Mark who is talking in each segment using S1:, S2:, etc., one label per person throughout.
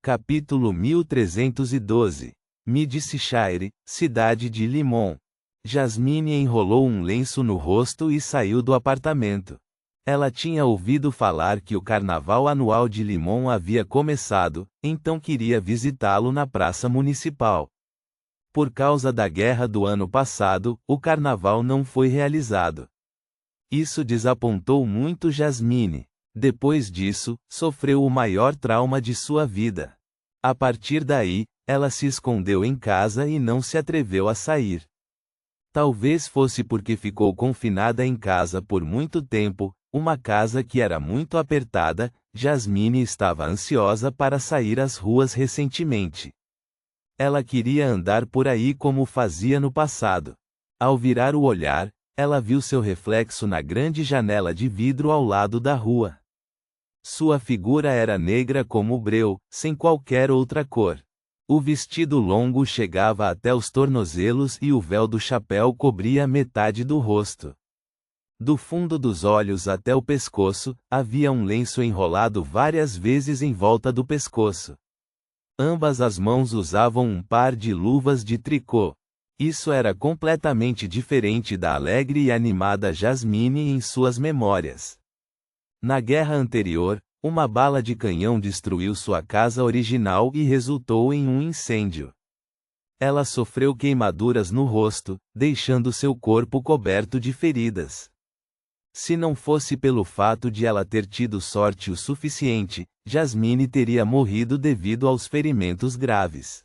S1: Capítulo 1312. Midshire, cidade de Limon. Jasmine enrolou um lenço no rosto e saiu do apartamento. Ela tinha ouvido falar que o carnaval anual de Limon havia começado, então queria visitá-lo na praça municipal. Por causa da guerra do ano passado, o carnaval não foi realizado. Isso desapontou muito Jasmine. Depois disso, sofreu o maior trauma de sua vida. A partir daí, ela se escondeu em casa e não se atreveu a sair. Talvez fosse porque ficou confinada em casa por muito tempo, uma casa que era muito apertada. Jasmine estava ansiosa para sair às ruas recentemente. Ela queria andar por aí como fazia no passado. Ao virar o olhar, ela viu seu reflexo na grande janela de vidro ao lado da rua. Sua figura era negra como o breu, sem qualquer outra cor. O vestido longo chegava até os tornozelos e o véu do chapéu cobria metade do rosto. Do fundo dos olhos até o pescoço, havia um lenço enrolado várias vezes em volta do pescoço. Ambas as mãos usavam um par de luvas de tricô. Isso era completamente diferente da alegre e animada Jasmine em suas memórias. Na guerra anterior, uma bala de canhão destruiu sua casa original e resultou em um incêndio. Ela sofreu queimaduras no rosto, deixando seu corpo coberto de feridas. Se não fosse pelo fato de ela ter tido sorte o suficiente, Jasmine teria morrido devido aos ferimentos graves.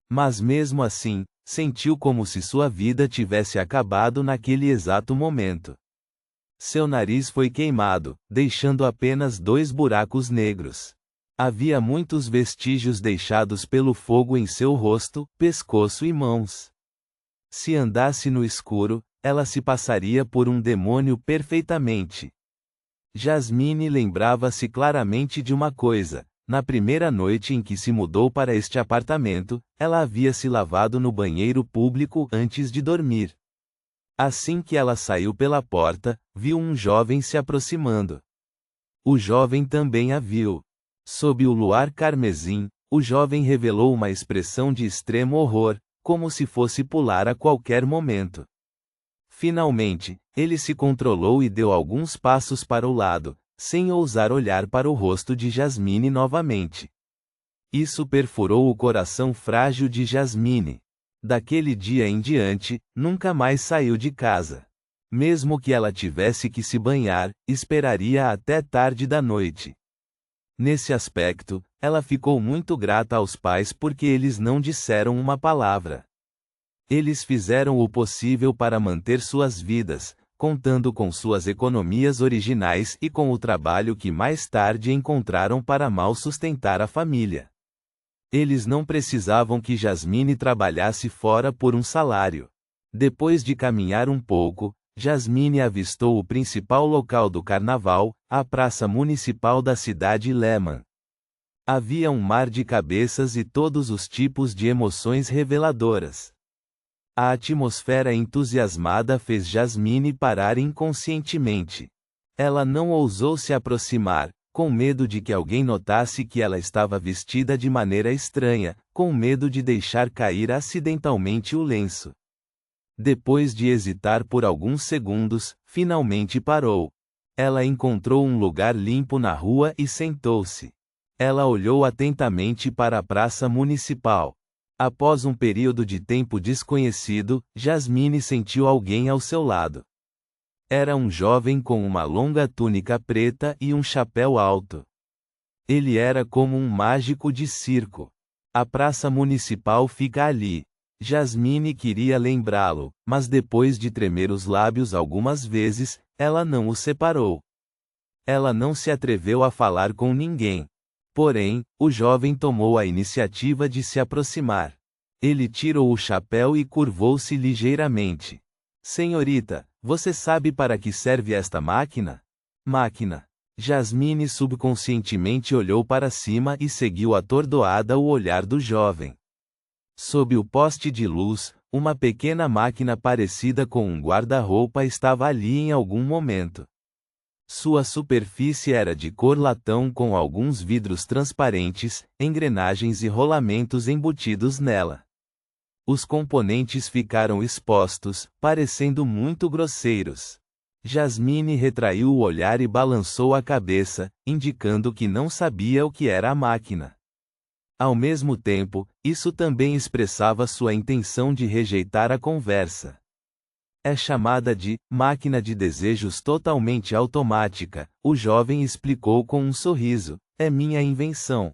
S1: Mas mesmo assim, sentiu como se sua vida tivesse acabado naquele exato momento. Seu nariz foi queimado, deixando apenas 2 buracos negros. Havia muitos vestígios deixados pelo fogo em seu rosto, pescoço e mãos. Se andasse no escuro, ela se passaria por um demônio perfeitamente. Jasmine lembrava-se claramente de uma coisa: na primeira noite em que se mudou para este apartamento, ela havia se lavado no banheiro público antes de dormir. Assim que ela saiu pela porta, viu um jovem se aproximando. O jovem também a viu. Sob o luar carmesim, o jovem revelou uma expressão de extremo horror, como se fosse pular a qualquer momento. Finalmente, ele se controlou e deu alguns passos para o lado, sem ousar olhar para o rosto de Jasmine novamente. Isso perfurou o coração frágil de Jasmine. Daquele dia em diante, nunca mais saiu de casa. Mesmo que ela tivesse que se banhar, esperaria até tarde da noite. Nesse aspecto, ela ficou muito grata aos pais porque eles não disseram uma palavra. Eles fizeram o possível para manter suas vidas, contando com suas economias originais e com o trabalho que mais tarde encontraram para mal sustentar a família. Eles não precisavam que Jasmine trabalhasse fora por um salário. Depois de caminhar um pouco, Jasmine avistou o principal local do carnaval, a praça municipal da cidade Lemon. Havia um mar de cabeças e todos os tipos de emoções reveladoras. A atmosfera entusiasmada fez Jasmine parar inconscientemente. Ela não ousou se aproximar, com medo de que alguém notasse que ela estava vestida de maneira estranha, com medo de deixar cair acidentalmente o lenço. Depois de hesitar por alguns segundos, finalmente parou. Ela encontrou um lugar limpo na rua e sentou-se. Ela olhou atentamente para a praça municipal. Após um período de tempo desconhecido, Jasmine sentiu alguém ao seu lado. Era um jovem com uma longa túnica preta e um chapéu alto. Ele era como um mágico de circo. A praça municipal fica ali. Jasmine queria lembrá-lo, mas depois de tremer os lábios algumas vezes, ela não o separou. Ela não se atreveu a falar com ninguém. Porém, o jovem tomou a iniciativa de se aproximar. Ele tirou o chapéu e curvou-se ligeiramente. Senhorita, você sabe para que serve esta máquina? Máquina. Jasmine subconscientemente olhou para cima e seguiu atordoada o olhar do jovem. Sob o poste de luz, uma pequena máquina parecida com um guarda-roupa estava ali em algum momento. Sua superfície era de cor latão com alguns vidros transparentes, engrenagens e rolamentos embutidos nela. Os componentes ficaram expostos, parecendo muito grosseiros. Jasmine retraiu o olhar e balançou a cabeça, indicando que não sabia o que era a máquina. Ao mesmo tempo, isso também expressava sua intenção de rejeitar a conversa. É chamada de máquina de desejos totalmente automática, o jovem explicou com um sorriso. É minha invenção.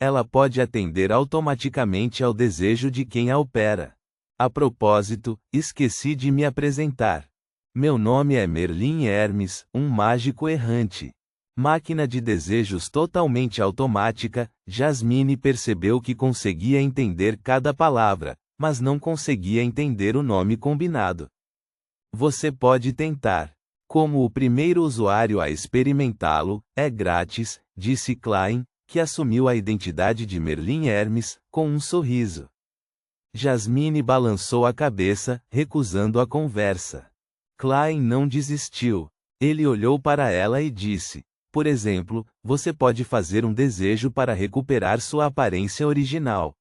S1: Ela pode atender automaticamente ao desejo de quem a opera. A propósito, esqueci de me apresentar. Meu nome é Merlin Hermes, um mágico errante. Máquina de desejos totalmente automática. Jasmine percebeu que conseguia entender cada palavra, mas não conseguia entender o nome combinado. Você pode tentar. Como o primeiro usuário a experimentá-lo, é grátis, disse Klein, que assumiu a identidade de Merlin Hermes, com um sorriso. Jasmine balançou a cabeça, recusando a conversa. Klein não desistiu. Ele olhou para ela e disse: por exemplo, você pode fazer um desejo para recuperar sua aparência original.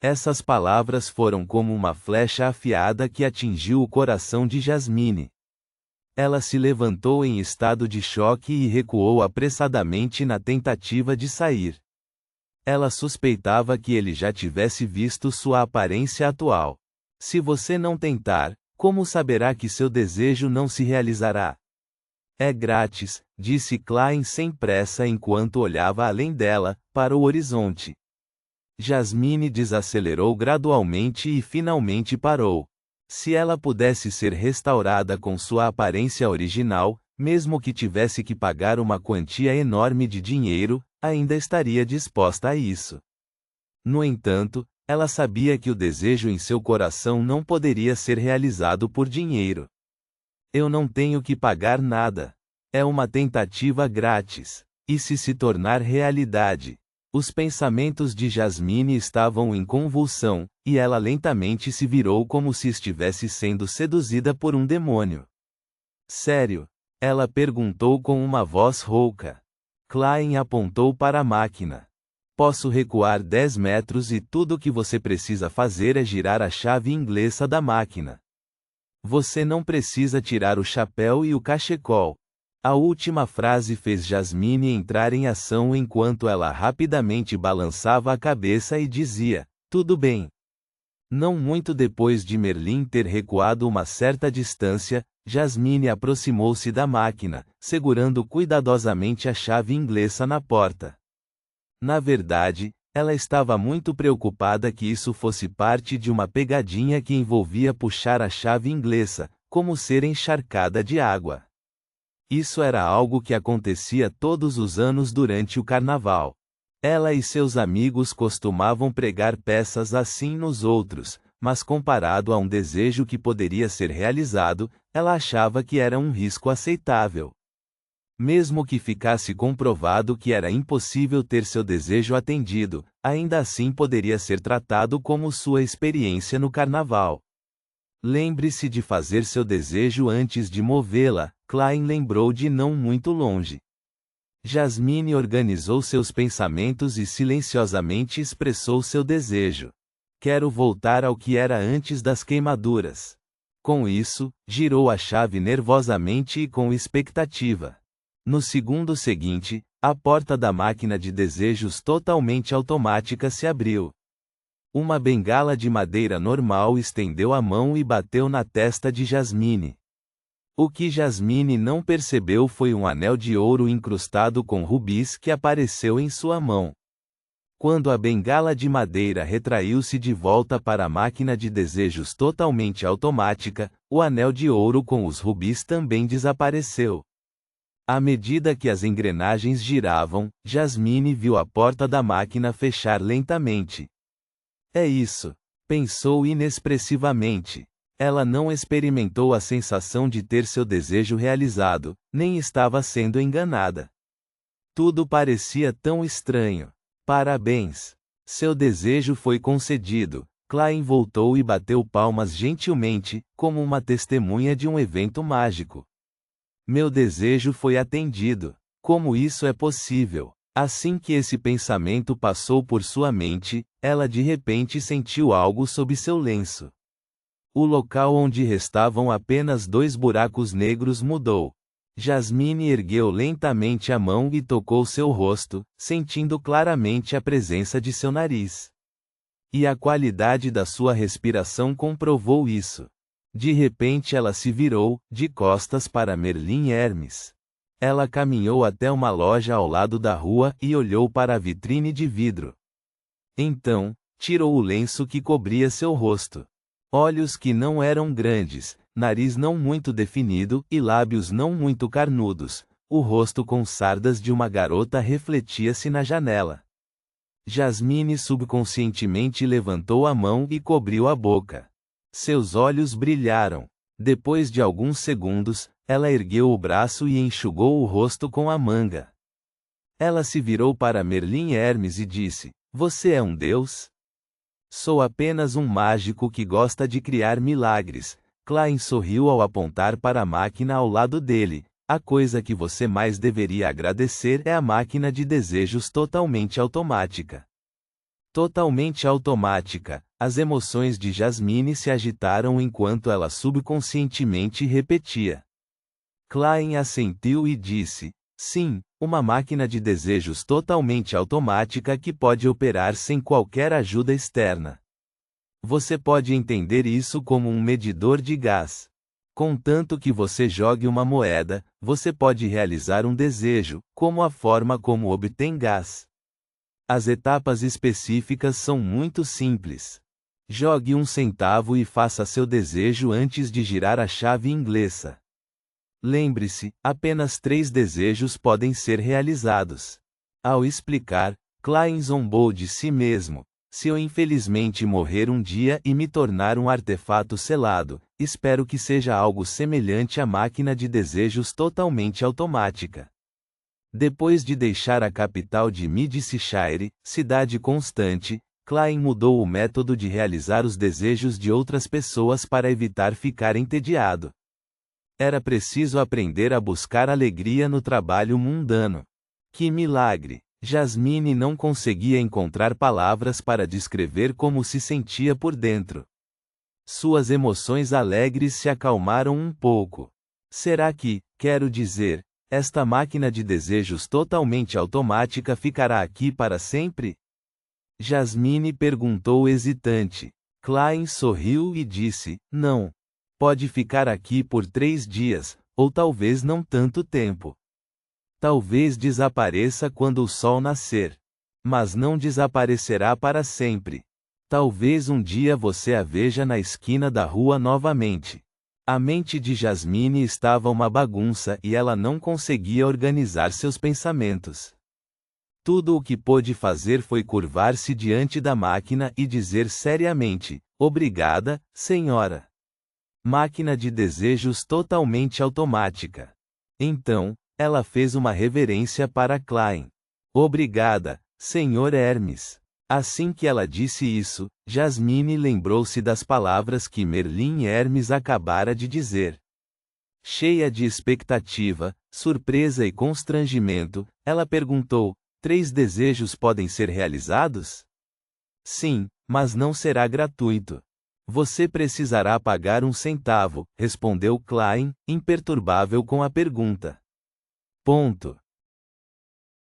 S1: Essas palavras foram como uma flecha afiada que atingiu o coração de Jasmine. Ela se levantou em estado de choque e recuou apressadamente na tentativa de sair. Ela suspeitava que ele já tivesse visto sua aparência atual. Se você não tentar, como saberá que seu desejo não se realizará? É grátis, disse Klein sem pressa enquanto olhava além dela, para o horizonte. Jasmine desacelerou gradualmente e finalmente parou. Se ela pudesse ser restaurada com sua aparência original, mesmo que tivesse que pagar uma quantia enorme de dinheiro, ainda estaria disposta a isso. No entanto, ela sabia que o desejo em seu coração não poderia ser realizado por dinheiro. Eu não tenho que pagar nada. É uma tentativa grátis. E se tornar realidade? Os pensamentos de Jasmine estavam em convulsão, e ela lentamente se virou como se estivesse sendo seduzida por um demônio. Sério? Ela perguntou com uma voz rouca. Klein apontou para a máquina. Posso recuar 10 metros e tudo o que você precisa fazer é girar a chave inglesa da máquina. Você não precisa tirar o chapéu e o cachecol. A última frase fez Jasmine entrar em ação enquanto ela rapidamente balançava a cabeça e dizia: tudo bem. Não muito depois de Merlin ter recuado uma certa distância, Jasmine aproximou-se da máquina, segurando cuidadosamente a chave inglesa na porta. Na verdade, ela estava muito preocupada que isso fosse parte de uma pegadinha que envolvia puxar a chave inglesa, como ser encharcada de água. Isso era algo que acontecia todos os anos durante o carnaval. Ela e seus amigos costumavam pregar peças assim nos outros, mas comparado a um desejo que poderia ser realizado, ela achava que era um risco aceitável. Mesmo que ficasse comprovado que era impossível ter seu desejo atendido, ainda assim poderia ser tratado como sua experiência no carnaval. Lembre-se de fazer seu desejo antes de movê-la, Klein lembrou de não muito longe. Jasmine organizou seus pensamentos e silenciosamente expressou seu desejo. Quero voltar ao que era antes das queimaduras. Com isso, girou a chave nervosamente e com expectativa. No segundo seguinte, a porta da máquina de desejos totalmente automática se abriu. Uma bengala de madeira normal estendeu a mão e bateu na testa de Jasmine. O que Jasmine não percebeu foi um anel de ouro incrustado com rubis que apareceu em sua mão. Quando a bengala de madeira retraiu-se de volta para a máquina de desejos totalmente automática, o anel de ouro com os rubis também desapareceu. À medida que as engrenagens giravam, Jasmine viu a porta da máquina fechar lentamente. É isso, pensou inexpressivamente. Ela não experimentou a sensação de ter seu desejo realizado, nem estava sendo enganada. Tudo parecia tão estranho. Parabéns! Seu desejo foi concedido. Klein voltou e bateu palmas gentilmente, como uma testemunha de um evento mágico. Meu desejo foi atendido. Como isso é possível? Assim que esse pensamento passou por sua mente, ela de repente sentiu algo sob seu lenço. O local onde restavam apenas 2 buracos negros mudou. Jasmine ergueu lentamente a mão e tocou seu rosto, sentindo claramente a presença de seu nariz. E a qualidade da sua respiração comprovou isso. De repente ela se virou, de costas para Merlin Hermes. Ela caminhou até uma loja ao lado da rua e olhou para a vitrine de vidro. Então, tirou o lenço que cobria seu rosto. Olhos que não eram grandes, nariz não muito definido e lábios não muito carnudos. O rosto com sardas de uma garota refletia-se na janela. Jasmine subconscientemente levantou a mão e cobriu a boca. Seus olhos brilharam. Depois de alguns segundos, ela ergueu o braço e enxugou o rosto com a manga. Ela se virou para Merlin Hermes e disse: "Você é um deus?" "Sou apenas um mágico que gosta de criar milagres." Klein sorriu ao apontar para a máquina ao lado dele. "A coisa que você mais deveria agradecer é a máquina de desejos totalmente automática." Totalmente automática. As emoções de Jasmine se agitaram enquanto ela subconscientemente repetia. Klein assentiu e disse: "Sim, uma máquina de desejos totalmente automática que pode operar sem qualquer ajuda externa. Você pode entender isso como um medidor de gás. Contanto que você jogue uma moeda, você pode realizar um desejo, como a forma como obtém gás. As etapas específicas são muito simples. Jogue 1 centavo e faça seu desejo antes de girar a chave inglesa. Lembre-se, apenas 3 desejos podem ser realizados." Ao explicar, Klein zombou de si mesmo: "Se eu infelizmente morrer um dia e me tornar um artefato selado, espero que seja algo semelhante à máquina de desejos totalmente automática." Depois de deixar a capital de Midshire, cidade constante, Klein mudou o método de realizar os desejos de outras pessoas para evitar ficar entediado. Era preciso aprender a buscar alegria no trabalho mundano. Que milagre! Jasmine não conseguia encontrar palavras para descrever como se sentia por dentro. Suas emoções alegres se acalmaram um pouco. Será que, quero dizer, esta máquina de desejos totalmente automática ficará aqui para sempre? Jasmine perguntou hesitante. Klein sorriu e disse: "Não. Pode ficar aqui por 3 dias, ou talvez não tanto tempo. Talvez desapareça quando o sol nascer. Mas não desaparecerá para sempre. Talvez um dia você a veja na esquina da rua novamente." A mente de Jasmine estava uma bagunça e ela não conseguia organizar seus pensamentos. Tudo o que pôde fazer foi curvar-se diante da máquina e dizer seriamente: "Obrigada, senhora." Máquina de desejos totalmente automática. Então, ela fez uma reverência para Klein. "Obrigada, Sr. Hermes." Assim que ela disse isso, Jasmine lembrou-se das palavras que Merlin Hermes acabara de dizer. Cheia de expectativa, surpresa e constrangimento, ela perguntou: "3 desejos podem ser realizados?" "Sim, mas não será gratuito. Você precisará pagar 1 centavo", respondeu Klein, imperturbável com a pergunta. Ponto.